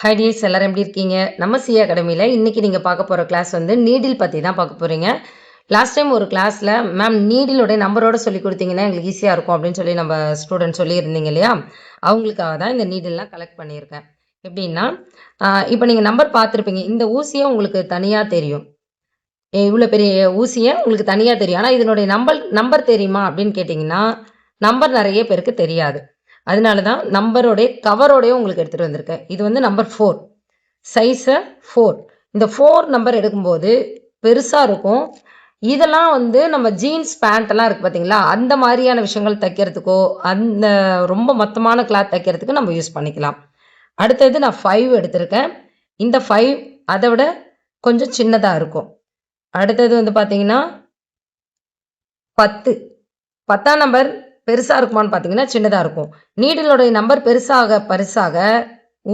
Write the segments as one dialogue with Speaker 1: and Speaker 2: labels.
Speaker 1: Hi tears, எல்லாரும் எப்படி இருக்கீங்க? நம்ம சி அகாடமியில் இன்றைக்கி நீங்கள் பார்க்க போகிற கிளாஸ் வந்து நீடில் பற்றி தான் பார்க்க போகிறீங்க. லாஸ்ட் டைம் ஒரு கிளாஸில் மேம் நீடிலோடைய நம்பரோட சொல்லி கொடுத்தீங்கன்னா எங்களுக்கு ஈஸியாக இருக்கும் அப்படின்னு சொல்லி நம்ம ஸ்டூடெண்ட் சொல்லியிருந்தீங்க இல்லையா? அவங்களுக்காக தான் இந்த நீடில்லாம் கலெக்ட் பண்ணியிருக்கேன். எப்படின்னா இப்போ நீங்கள் நம்பர் பார்த்துருப்பீங்க. இந்த ஊசியை உங்களுக்கு தனியாக தெரியும். இவ்வளோ பெரிய ஊசியை உங்களுக்கு தனியாக தெரியும். ஆனால் இதனுடைய நம்பர் தெரியுமா அப்படின்னு கேட்டிங்கன்னா நம்பர் நிறைய பேருக்கு தெரியாது. அதனால தான் நம்பரோடைய கவரோடையும் உங்களுக்கு எடுத்துகிட்டு வந்திருக்கேன். இது வந்து நம்பர் 4, சைஸை 4. இந்த 4 நம்பர் எடுக்கும்போது பெருசாக இருக்கும். இதெல்லாம் வந்து நம்ம ஜீன்ஸ் பேண்ட்டெல்லாம் இருக்குது பார்த்தீங்களா, அந்த மாதிரியான விஷயங்கள் தைக்கிறதுக்கோ அந்த ரொம்ப மொத்தமான கிளாத் தைக்கிறதுக்கு நம்ம யூஸ் பண்ணிக்கலாம். அடுத்தது நான் 5 எடுத்திருக்கேன். இந்த 5 அதை விட கொஞ்சம் சின்னதாக இருக்கும். அடுத்தது வந்து பார்த்தீங்கன்னா 10. 10ஆம் நம்பர் பெருசாக இருக்குமான்னு பார்த்தீங்கன்னா சின்னதாக இருக்கும். நீடிலோடைய நம்பர் பெருசாக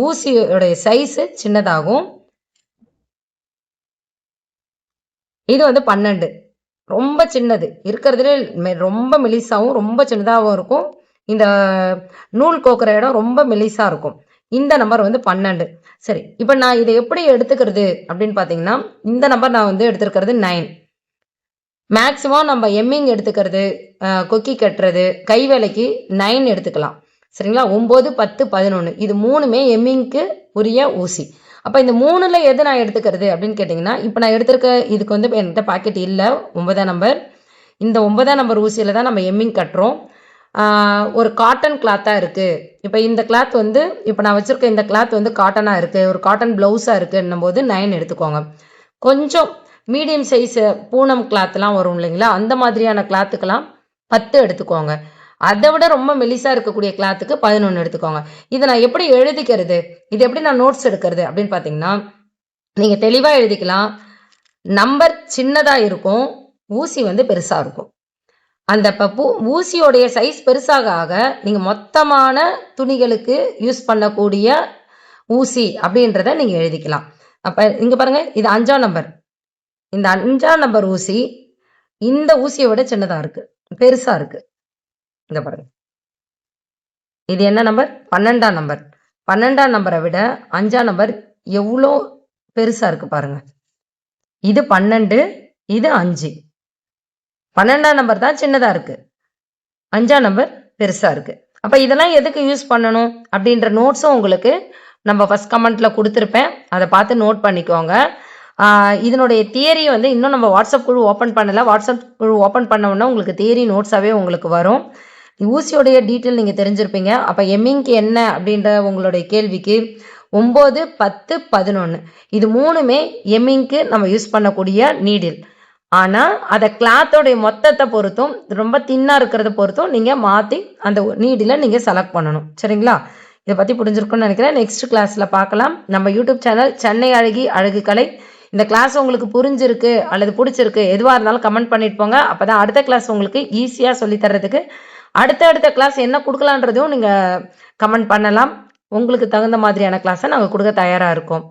Speaker 1: ஊசியோடைய சைஸு சின்னதாகும். இது வந்து 12, ரொம்ப சின்னது இருக்கிறதுலே ரொம்ப மெலிசாகவும் ரொம்ப சின்னதாகவும் இருக்கும். இந்த நூல் கோக்குற இடம் ரொம்ப மெலிசாக இருக்கும். இந்த நம்பர் வந்து 12. சரி, இப்போ நான் இதை எப்படி எடுத்துக்கிறது அப்படின்னு பார்த்தீங்கன்னா இந்த நம்பர் நான் வந்து எடுத்துருக்கிறது 9. மேக்ஸிமம் நம்ம எம்மிங் எடுத்துக்கிறது, கொக்கி கட்டுறது, கை வேலைக்கு 9 எடுத்துக்கலாம். சரிங்களா? 9, 10, 11 இது 3மே எம்மிங்க்கு உரிய ஊசி. அப்போ இந்த 3ல் எது நான் எடுத்துக்கிறது அப்படின்னு கேட்டிங்கன்னா, இப்போ நான் எடுத்திருக்க இதுக்கு வந்து என்கிட்ட பாக்கெட் இல்லை. 9ஆம் நம்பர். இந்த 9ஆம் நம்பர் ஊசியில் தான் நம்ம எம்மிங் கட்டுறோம். ஒரு காட்டன் கிளாத்தாக இருக்குது. இப்போ இந்த கிளாத் வந்து இப்போ நான் வச்சுருக்க இந்த கிளாத் வந்து காட்டனாக இருக்குது, ஒரு காட்டன் ப்ளவுஸாக இருக்குன்னும் போது 9 எடுத்துக்கோங்க. கொஞ்சம் மீடியம் சைஸ் பூனம் கிளாத்லாம் வரும் இல்லைங்களா, அந்த மாதிரியான கிளாத்துக்கெல்லாம் 10 எடுத்துக்கோங்க. அதை விட ரொம்ப மெலிசாக இருக்கக்கூடிய கிளாத்துக்கு 11 எடுத்துக்கோங்க. இதை நான் எப்படி எழுதிக்கிறது, இது எப்படி நான் நோட்ஸ் எடுக்கிறது அப்படின்னு பார்த்தீங்கன்னா நீங்கள் தெளிவாக எழுதிக்கலாம். நம்பர் சின்னதாக இருக்கும், ஊசி வந்து பெருசாக இருக்கும். அந்த ஊசியோடைய சைஸ் பெருசாக ஆக நீங்கள் மொத்தமான துணிகளுக்கு யூஸ் பண்ணக்கூடிய ஊசி அப்படின்றத நீங்கள் எழுதிக்கலாம். அப்போ இங்கே பாருங்கள், இது 5ஆம் நம்பர். இந்த 5ஆம் நம்பர் ஊசி இந்த ஊசியை விட சின்னதாக இருக்கு, பெருசா இருக்கு. இந்த பாருங்க, இது என்ன நம்பர்? 12ஆம் நம்பர். 12ஆம் நம்பரை விட 5ஆம் நம்பர் எவ்வளோ பெருசா இருக்கு பாருங்க. இது 12, இது 5. 12ஆம் நம்பர் தான் சின்னதா இருக்கு, 5ஆம் நம்பர் பெருசா இருக்கு. அப்ப இதெல்லாம் எதுக்கு யூஸ் பண்ணணும் அப்படின்ற நோட்ஸும் உங்களுக்கு நம்ம ஃபர்ஸ்ட் கமெண்ட்ல கொடுத்துருப்பேன். அதை பார்த்து நோட் பண்ணிக்கோங்க. இதனுடைய தியரி வந்து இன்னும் நம்ம வாட்ஸ்அப் குழு ஓப்பன் பண்ணலை. வாட்ஸ்அப் குழு ஓப்பன் பண்ணோன்னா உங்களுக்கு தியரி நோட்ஸாகவே உங்களுக்கு வரும். ஊசியோடைய டீட்டெயில் நீங்கள் தெரிஞ்சிருப்பீங்க. அப்போ எம்மிங்க்கு என்ன அப்படின்ற உங்களுடைய கேள்விக்கு 9, 10, 11 இது 3மே எம்மிங்க்கு நம்ம யூஸ் பண்ணக்கூடிய நீடில். ஆனால் அதை கிளாத்தோடைய மொத்தத்தை பொறுத்தும் ரொம்ப தின்னாக இருக்கிறத பொறுத்தும் நீங்கள் மாற்றி அந்த நீடிலை நீங்கள் செலக்ட் பண்ணணும். சரிங்களா? இதை பற்றி புரிஞ்சிருக்குன்னு நினைக்கிறேன். நெக்ஸ்ட் கிளாஸில் பார்க்கலாம். நம்ம யூடியூப் சேனல் சென்னை அழகு கலை. இந்த கிளாஸ் உங்களுக்கு புரிஞ்சிருக்கு அல்லது பிடிச்சிருக்கு எதுவாக இருந்தாலும் கமெண்ட் பண்ணிட்டு போங்க. அப்போ தான் அடுத்த கிளாஸ் உங்களுக்கு ஈஸியாக சொல்லித்தரதுக்கு அடுத்த கிளாஸ் என்ன கொடுக்கலான்றதையும் நீங்கள் கமெண்ட் பண்ணலாம். உங்களுக்கு தகுந்த மாதிரியான கிளாஸை நாங்கள் கொடுக்க தயாராக இருக்கோம்.